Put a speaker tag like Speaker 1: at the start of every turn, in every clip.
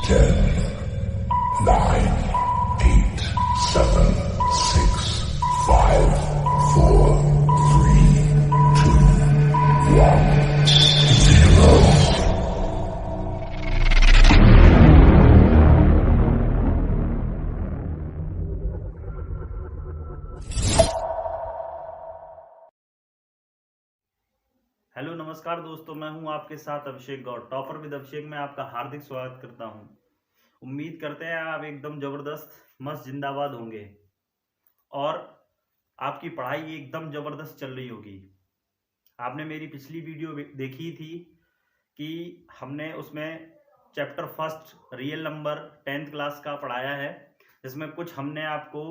Speaker 1: 10, 9, 8, 7, 6, 5, 4, 3, 2, 1, 0.
Speaker 2: Hello नमस्कार दोस्तों, मैं हूं आपके साथ अभिषेक गौड़। टॉपर विद अभिषेक में आपका हार्दिक स्वागत करता हूं। उम्मीद करते हैं आप एकदम जबरदस्त मस्त जिंदाबाद होंगे और आपकी पढ़ाई एकदम जबरदस्त चल रही होगी। आपने मेरी पिछली वीडियो देखी थी कि हमने उसमें chapter first real number 10th class का पढ़ाया है, जिसमें कुछ हमने आपको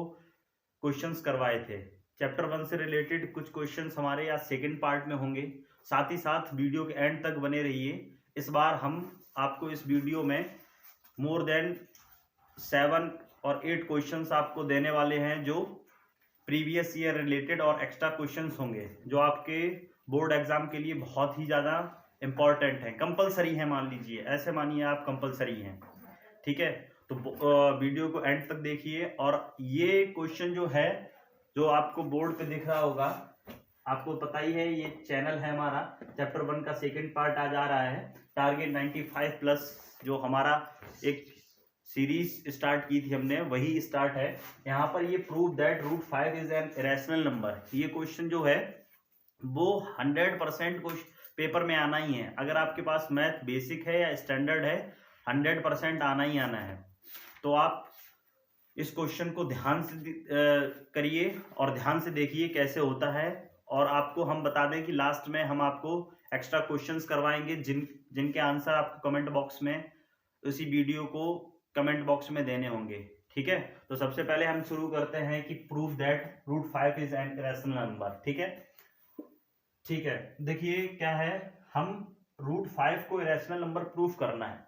Speaker 2: क्वेश्चंस करवाए थे। चैप्टर 1 से रिलेटेड कुछ क्वेश्चंस हमारे आज सेकंड पार्ट में होंगे। साथ ही साथ वीडियो के एंड तक बने रहिए। इस बार हम आपको इस वीडियो में मोर देन 7 और 8 क्वेश्चंस आपको देने वाले हैं, जो प्रीवियस ईयर रिलेटेड और एक्स्ट्रा क्वेश्चंस होंगे, जो आपके बोर्ड एग्जाम के लिए बहुत ही ज़्यादा इम्पॉर्टेंट है, कंपलसरी है। मान लीजिए, ऐसे मानिए आप कंपलसरी हैं, ठीक है। तो वीडियो को एंड तक देखिए। और ये क्वेश्चन जो है, जो आपको बोर्ड पे दिख रहा होगा, आपको पता ही है, ये चैनल है हमारा। चैप्टर 1 का सेकंड पार्ट आज आ रहा है, टारगेट 95 प्लस, जो हमारा एक सीरीज स्टार्ट की थी हमने, वही स्टार्ट है। यहाँ पर ये prove that root 5 is an irrational number, ये क्वेश्चन जो है वो 100% पेपर में आना ही है। अगर आपके पास मैथ बेसिक है या स्टैंडर्ड है, 100% आना ही आना है। तो आप इस क्वेश्चन को ध्यान से करिए और ध्यान से देखिए कैसे होता है। और आपको हम बता दें कि लास्ट में हम आपको एक्स्ट्रा क्वेश्चंस करवाएंगे, जिनके आंसर आपको कमेंट बॉक्स में, उसी वीडियो को कमेंट बॉक्स में देने होंगे, ठीक है। तो सबसे पहले हम शुरू करते हैं कि prove that root 5 is an irrational number, ठीक है। ठीक है, देखिए क्या है, हम रूट 5 को इरेशनल नंबर प्रूफ करना है।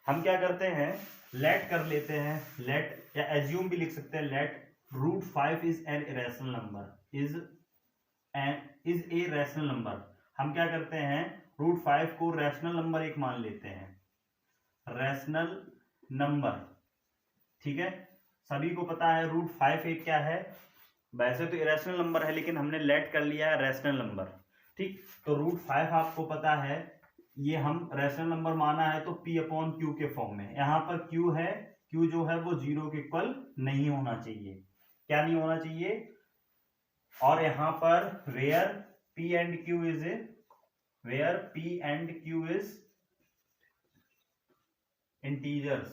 Speaker 2: हम क्या करते हैं, लेट कर लेते हैं, लेट या एज्यूम भी लिख सकते हैं, let root 5 is an irrational number, is a rational number. हम क्या करते हैं, रूट 5 को रैशनल नंबर एक मान लेते हैं, रैशनल नंबर, ठीक है। सभी को पता है रूट 5 एक क्या है, वैसे तो इरेशनल नंबर है, लेकिन हमने लेट कर लिया है रैशनल नंबर, ठीक। तो रूट 5 आपको पता है, ये हम रैशनल नंबर माना है तो p अपॉन क्यू के फॉर्म में। यहाँ पर q है, q जो है वो 0 के इक्वल नहीं होना चाहिए। क्या नहीं होना चाहिए? और यहां पर where p and q is integers.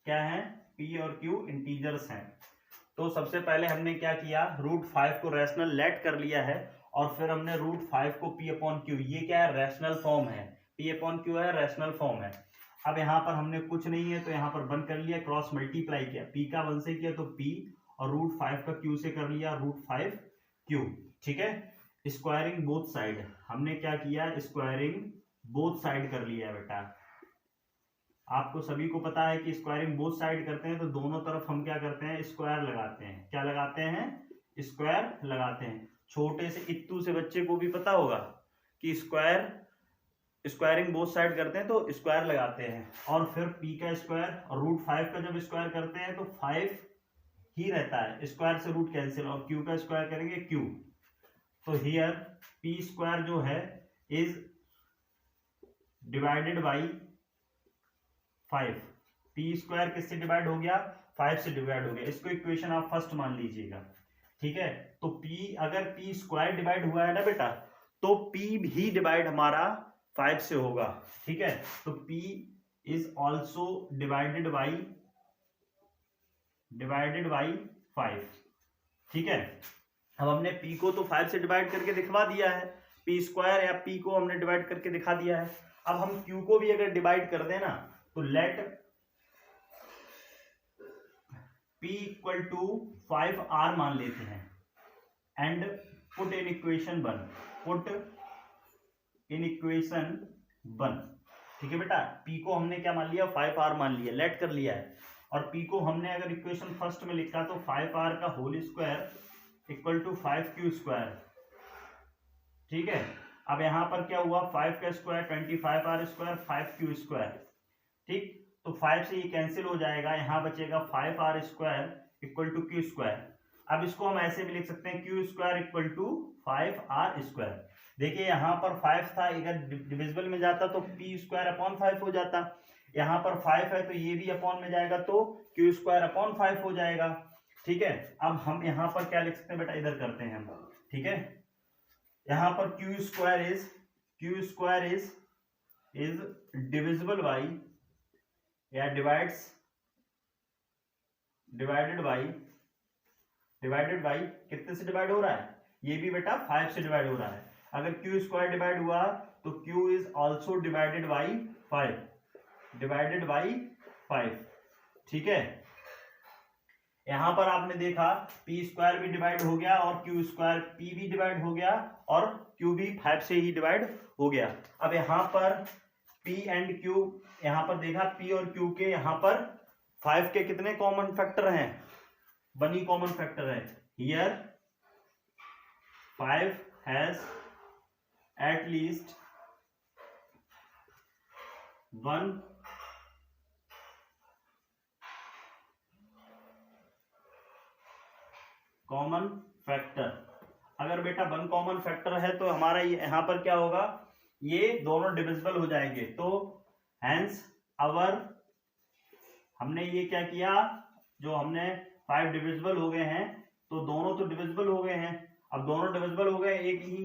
Speaker 2: क्या है? p और q इंटीजर्स हैं। तो सबसे पहले हमने क्या किया, रूट 5 को रैशनल लेट कर लिया है, और फिर हमने रूट 5 को p अपॉन क्यू, ये क्या है, रैशनल फॉर्म है, p अपॉन क्यू है, रैशनल फॉर्म है। अब यहाँ पर हमने कुछ नहीं है तो यहाँ पर 1 कर लिया, क्रॉस मल्टीप्लाई किया, p का 1 से किया तो p, और रूट 5 का q से कर लिया, रूट 5 q, ठीक है। स्क्वायरिंग बोथ साइड, हमने क्या किया, स्क्वायरिंग बोथ साइड कर लिया बेटा। आपको सभी को पता है कि स्क्वायरिंग बोथ साइड करते हैं तो दोनों तरफ हम क्या करते हैं, स्क्वायर लगाते हैं। क्या लगाते हैं? स्क्वायर लगाते हैं। छोटे से इत्तू से बच्चे को भी पता होगा कि स्क्वायरिंग बोथ साइड करते हैं तो स्क्वायर लगाते हैं। और फिर p का स्क्वायर और रूट 5 का जब स्क्वायर करते हैं तो 5 ही रहता है, स्क्वायर से रूट कैंसिल, और q का स्क्वायर करेंगे q। तो हियर p स्क्वायर जो है is divided by 5। p square किससे डिवाइड हो गया? 5 से डिवाइड हो गया। इसको इक्वेशन आप फर्स्ट मान लीजिएगा, ठीक है। तो p, अगर p स्क्वायर डिवाइड हुआ है ना बेटा, तो p भी डिवाइड हमारा 5 से होगा, ठीक है। तो p is also divided by 5, ठीक है। अब हमने p को तो 5 से डिवाइड करके दिखवा दिया है, p स्क्वायर या p को हमने डिवाइड करके दिखा दिया है। अब हम q को भी अगर डिवाइड कर देना, तो late p equal to 5r मान लेते हैं, एंड पुट इन इक्वेशन 1, ठीक है बेटा। p को हमने क्या मान लिया, 5r मान लिया, लेट कर लिया है। और p को हमने अगर इक्वेशन फर्स्ट में लिखा तो 5r का whole square equal to 5q square, ठीक है। अब यहां पर क्या हुआ, 5 का square 25r square 5q square, ठीक। तो 5 से ये कैंसिल हो जाएगा, यहाँ बचेगा 5r square equal to q square. अब इसको हम ऐसे भी लिख सकते हैं q square equal to 5r square. देखिए यहाँ पर 5 था, अगर डिविजिबल में जाता तो p स्क्वायर अपॉन 5 हो जाता, यहाँ पर 5 है तो ये भी अपॉन में जाएगा तो क्यू स्क्वायर अपॉन 5 हो जाएगा। ठीक है, अब हम यहाँ पर क्या लिख सकते हैं बेटा, इधर करते हैं हम। ठीक है, यहाँ पर Q square is divisible by या डिवाइडेड बाई कितने से डिवाइड हो रहा है, ये भी बेटा 5 से डिवाइड हो रहा है। अगर क्यू स्क्वायर डिवाइड हुआ तो Q is also divided by 5। ठीक है, यहां पर आपने देखा पी स्क्वायर भी डिवाइड हो गया और क्यू स्क्वायर पी भी डिवाइड हो गया और क्यू भी 5 से ही डिवाइड हो गया। अब यहाँ पर पी एंड क्यू, यहाँ पर देखा पी और क्यू के यहाँ पर 5 के कितने कॉमन फैक्टर हैं, 1 ही कॉमन फैक्टर है। Here 5 has at least 1 common factor. अगर बेटा 1 कॉमन फैक्टर है तो हमारा यहाँ पर क्या होगा, ये दोनों डिविजिबल हो जाएंगे। तो हेंस हमने ये क्या किया, जो हमने 5 डिविजिबल हो गए हैं तो दोनों तो डिविजिबल हो गए हैं। अब दोनों डिविजिबल हो गए, एक ही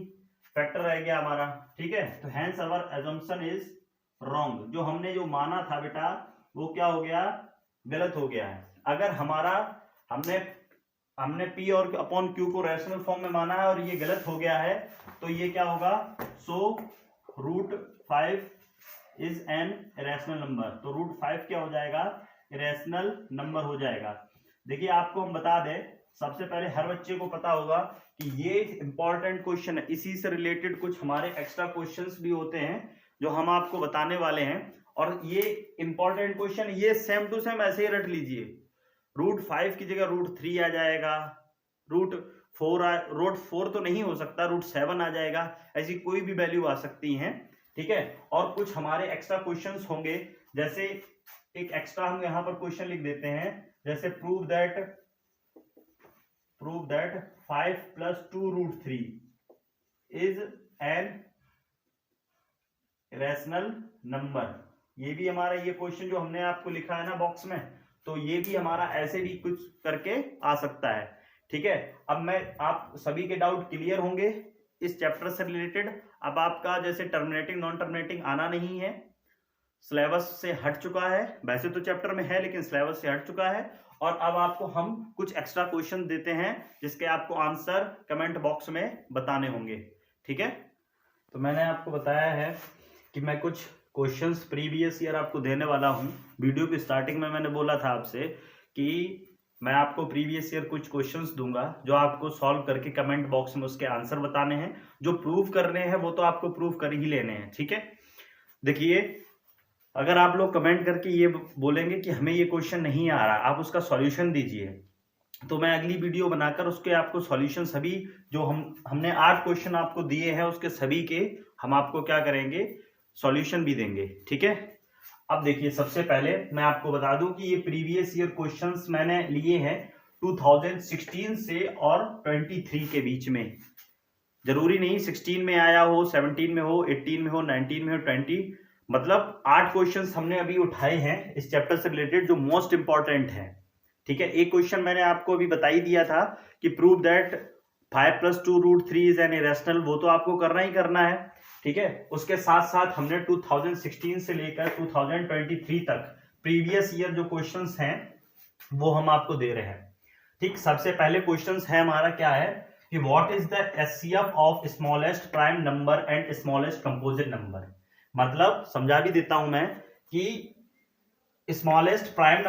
Speaker 2: फैक्टर रह गया हमारा। ठीक है, तो hence our assumption is wrong. जो हमने जो माना था बेटा वो क्या हो गया, गलत हो गया है। अगर हमारा हमने P और अपॉन Q को रैशनल फॉर्म में माना है और ये गलत हो गया है तो ये क्या होगा, सो √5 इज एन इरेशनल नंबर। तो √5 क्या हो जाएगा, इरेशनल नंबर हो जाएगा। देखिए आपको हम बता दें, सबसे पहले हर बच्चे को पता होगा कि ये इंपॉर्टेंट क्वेश्चन है, इसी से रिलेटेड कुछ हमारे एक्स्ट्रा क्वेश्चंस भी होते हैं जो हम आपको बताने वाले हैं। और ये इंपॉर्टेंट क्वेश्चन ये सेम टू सेम ऐसे ही रट लीजिए, √5 की जगह √3 आ जाएगा, √4 तो नहीं हो सकता, √7 आ जाएगा, ऐसी कोई भी वैल्यू आ सकती है। ठीक है, और कुछ हमारे एक्स्ट्रा क्वेश्चंस होंगे, जैसे एक एक्स्ट्रा हम यहाँ पर क्वेश्चन लिख देते हैं, जैसे prove that 5 + 2√3 is an irrational number. ये भी हमारा ये क्वेश्चन जो हमने आपको लिखा है ना बॉक्स में, तो ये भी हमारा ऐसे भी कुछ करके आ सकता है। ठीक है, अब आप सभी के डाउट क्लियर होंगे इस चैप्टर से रिलेटेड। अब आपका जैसे टर्मिनेटिंग नॉन टर्मिनेटिंग आना नहीं है, सिलेबस से हट चुका है, वैसे तो चैप्टर में है लेकिन सिलेबस से हट चुका है। और अब आपको हम कुछ एक्स्ट्रा क्वेश्चन देते हैं जिसके आपको आंसर कमेंट बॉक्स में बताने होंगे। ठीक है, तो मैंने आपको बताया है कि मैं कुछ क्वेश्चंस प्रीवियस ईयर आपको देने वाला हूं। वीडियो की स्टार्टिंग में मैंने बोला था आपसे कि मैं आपको प्रीवियस ईयर कुछ क्वेश्चंस दूंगा जो आपको सॉल्व करके कमेंट बॉक्स में उसके आंसर बताने हैं। जो प्रूव करने हैं वो तो आपको प्रूव कर ही लेने हैं। ठीक है, देखिए अगर आप लोग कमेंट करके ये बोलेंगे कि हमें ये क्वेश्चन नहीं आ रहा, आप उसका सॉल्यूशन दीजिए, तो मैं अगली वीडियो बनाकर उसके आपको सॉल्यूशन सभी जो हमने 8 क्वेश्चन आपको दिए हैं उसके सभी के हम आपको क्या करेंगे, सॉल्यूशन भी देंगे। ठीक है, अब देखिए सबसे पहले मैं आपको बता दूं कि ये प्रीवियस ईयर क्वेश्चंस मैंने लिए हैं 2016 से और 23 के बीच में। जरूरी नहीं 16 में आया हो, 17 में हो, 18 में हो, 19 में हो, 20, मतलब 8 क्वेश्चंस हमने अभी उठाए हैं इस चैप्टर से रिलेटेड जो मोस्ट इंपॉर्टेंट है। ठीक है, एक क्वेश्चन मैंने आपको अभी बता ही दिया था कि prove that 5 + 2√3 is an irrational, वो तो आपको करना ही करना है। ठीक है, उसके साथ साथ हमने 2016 से लेकर 2023 तक प्रीवियस ईयर जो क्वेश्चंस हैं वो हम आपको दे रहे हैं। ठीक, सबसे पहले क्वेश्चंस है हमारा क्या है कि what is the HCF of smallest prime number and smallest composite number. मतलब समझा भी देता हूं मैं कि स्मॉलेस्ट प्राइम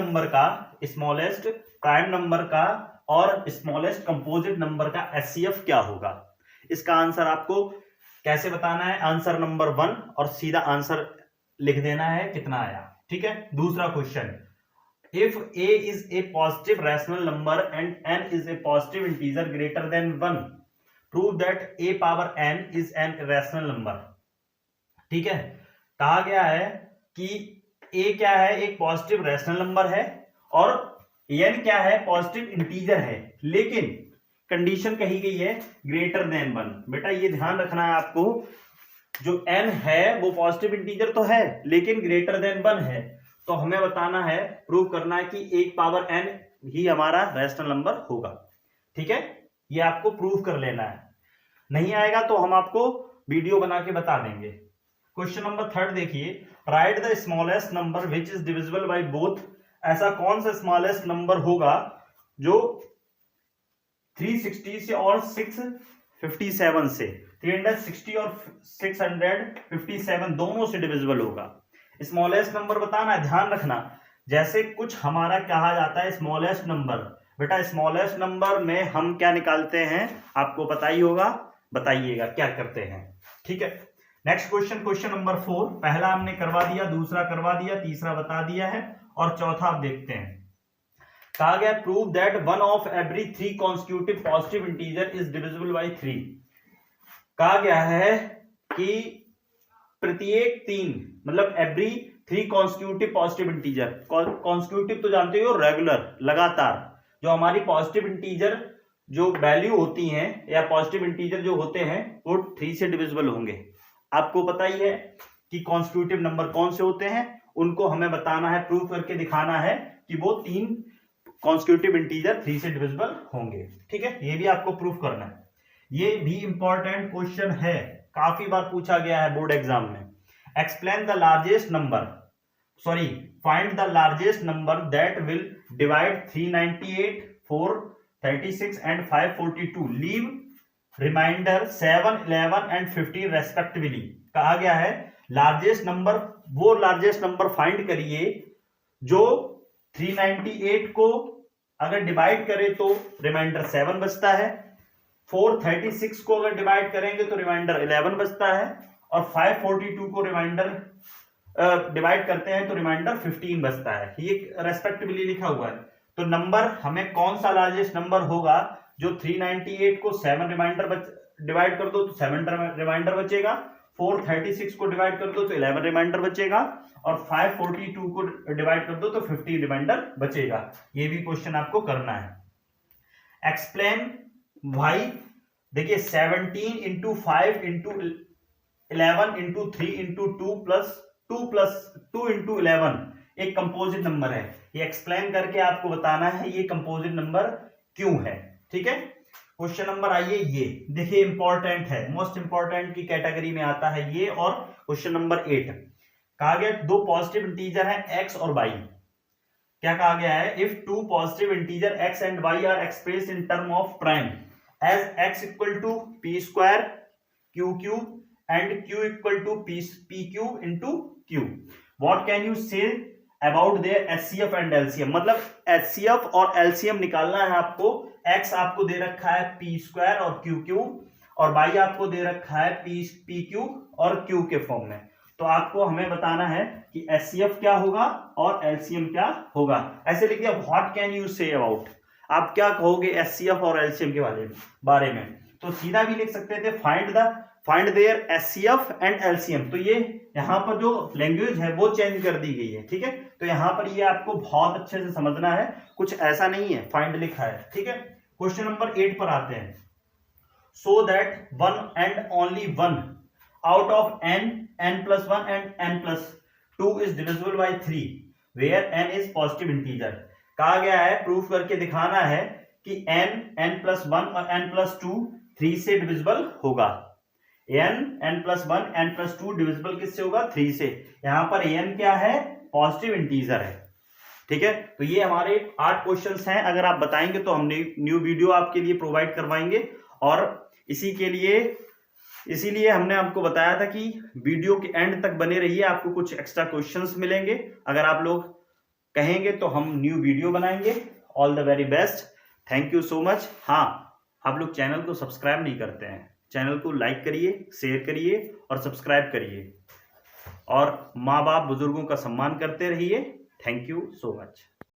Speaker 2: नंबर का और स्मॉलेस्ट कंपोजिट नंबर का एचसीएफ क्या होगा। इसका आंसर आपको कैसे बताना है, आंसर नंबर 1 और सीधा आंसर लिख देना है कितना आया। ठीक है, दूसरा question, if a is a positive rational number and n is a positive integer greater than 1, prove that a power n is an rational number. ठीक है, कहा गया है कि ए क्या है, एक पॉजिटिव रैशनल नंबर है और n क्या है, पॉजिटिव इंटीजर है, लेकिन कंडीशन कही गई है ग्रेटर देन 1। बेटा ये ध्यान रखना है आपको, जो n है वो पॉजिटिव इंटीजर तो है लेकिन ग्रेटर देन 1 है, तो हमें बताना है, प्रूव करना है कि 1 पावर n ही हमारा रैशनल नंबर होगा। ठीक है, ये आपको प्रूव कर लेना है, नहीं आएगा तो हम आपको वीडियो बना के बता देंगे। क्वेश्चन नंबर 3 देखिए, right the smallest number which is divisible by both. ऐसा कौन सा स्मॉलेस्ट नंबर होगा जो 360 से और 657 से, 360 और 657 दोनों से डिविजिबल होगा। स्मॉलेस्ट नंबर बताना, ध्यान रखना, जैसे कुछ हमारा कहा जाता है स्मॉलेस्ट नंबर, बेटा स्मॉलेस्ट नंबर में हम क्या निकालते हैं आपको पता ही होगा, बताइएगा क्या करते हैं। ठीक है, नेक्स्ट क्वेश्चन, क्वेश्चन नंबर 4, पहला हमने करवा दिया, दूसरा करवा दिया, तीसरा बता दिया है और चौथा आप देखते हैं। कहा गया prove that one of every 3 constitutive positive integer is divisible by 3। कहा गया है कि प्रत्येक 3 मतलब every 3 constitutive positive integer, constitutive तो जानते हो रेगुलर, लगातार, जो हमारी पॉजिटिव इंटीजर जो वैल्यू होती हैं या पॉजिटिव इंटीजर जो होते हैं वो 3 से डिविजिबल होंगे। आपको पता ही है कि कॉन्स्टिट्यूटिव नंबर कौन से होते हैं, उनको हमें बताना है, प्रूव करके दिखाना है कि वो 3 कॉन्स्टिट्यूटिव इंटीजर 3 से डिविजिबल होंगे। ठीक है, ये भी आपको प्रूव करना है। ये भी इंपॉर्टेंट क्वेश्चन है, काफी बार पूछा गया है बोर्ड एग्जाम में। Explain the largest number, sorry find the largest number that will divide 398, 436 and 542, leave remainder 7, 11 and 15 respectively. कहा गया है लार्जेस्ट नंबर, वो लार्जेस्ट नंबर फाइंड करिए जो 398 को अगर डिवाइड करें तो रिमाइंडर 7 बचता है, 436 को अगर डिवाइड करेंगे तो रिमाइंडर 11 बचता है और 542 को रिमाइंडर डिवाइड करते हैं तो रिमाइंडर 15 बचता है। ये रेस्पेक्टिवली लिखा हुआ है, तो नंबर हमें कौन सा लार्जेस्ट नंबर होगा जो 398 को 7 रिमाइंडर डिवाइड कर दो तो 7 रिमाइंडर बचेगा, 436 को डिवाइड कर दो तो 11 रिमाइंडर बचेगा और 542 को डिवाइड कर दो तो 15 रिमाइंडर बचेगा। ये भी क्वेश्चन आपको करना है। एक्सप्लेन वाई, देखिए 17 into 5 into 11 into 3 into 2 plus 2 into 11 एक कंपोजिट नंबर है, ये एक्सप्लेन करके आपको बताना है ये कंपोजिट नंबर क्यों है। ठीक है, क्वेश्चन नंबर आइए, ये देखिए इंपॉर्टेंट है, मोस्ट इंपॉर्टेंट की कैटेगरी में आता है ये। और क्वेश्चन नंबर 8, कहा गया 2 पॉजिटिव इंटीजर हैं x और y। क्या कहा गया है, if 2 positive integer x and y are expressed in term of prime as x equal to p square q and q equal to p q into q, what can you say about their HCF and LCM। मतलब HCF और LCM निकालना है आपको। x आपको दे रखा है p square और q और y आपको दे रखा है p q और q के फॉर्म में, तो आपको हमें बताना है कि HCF क्या होगा और LCM क्या होगा। ऐसे लिख दिया, what can you say about, आप क्या कहोगे HCF और LCM के बारे में, तो सीधा भी लिख सकते थे find their HCF and LCM। तो ये यहाँ पर जो लैंग्वेज है वो चेंज कर दी गई है। ठीक है, तो यहाँ पर ये आपको बहुत अच्छे से समझना है, कुछ ऐसा नहीं है फाइंड लिखा है। ठीक है, क्वेश्चन नंबर 8 पर आते हैं। So that one and only one out of n plus 1 and n plus 2 is divisible by 3 where n is positive integer। कहा गया है प्रूफ करके दिखाना है कि n plus 1 और n plus 2 3 से डिविजिबल होगा। n plus 1 n plus 2 divisible किससे होगा, 3 से। यहाँ पर n क्या है, पॉजिटिव इंटीजर है। ठीक है, तो ये हमारे 8 क्वेश्चंस हैं, अगर आप बताएंगे तो हम न्यू वीडियो आपके लिए प्रोवाइड करवाएंगे। और इसीलिए हमने आपको बताया था कि वीडियो के एंड तक बने रहिए, आपको कुछ एक्स्ट्रा क्वेश्चंस मिलेंगे। अगर आप लोग कहेंगे तो हम न्यू वीडियो बनाएंगे। All the very best, thank you so much. हाँ, आप लोग चैनल को सब्सक्राइब नहीं करते हैं, चैनल को लाइक करिए, शेयर करिए और सब्सक्राइब करिए और माँ बाप बुजुर्गों का सम्मान करते रहिए। Thank you so much.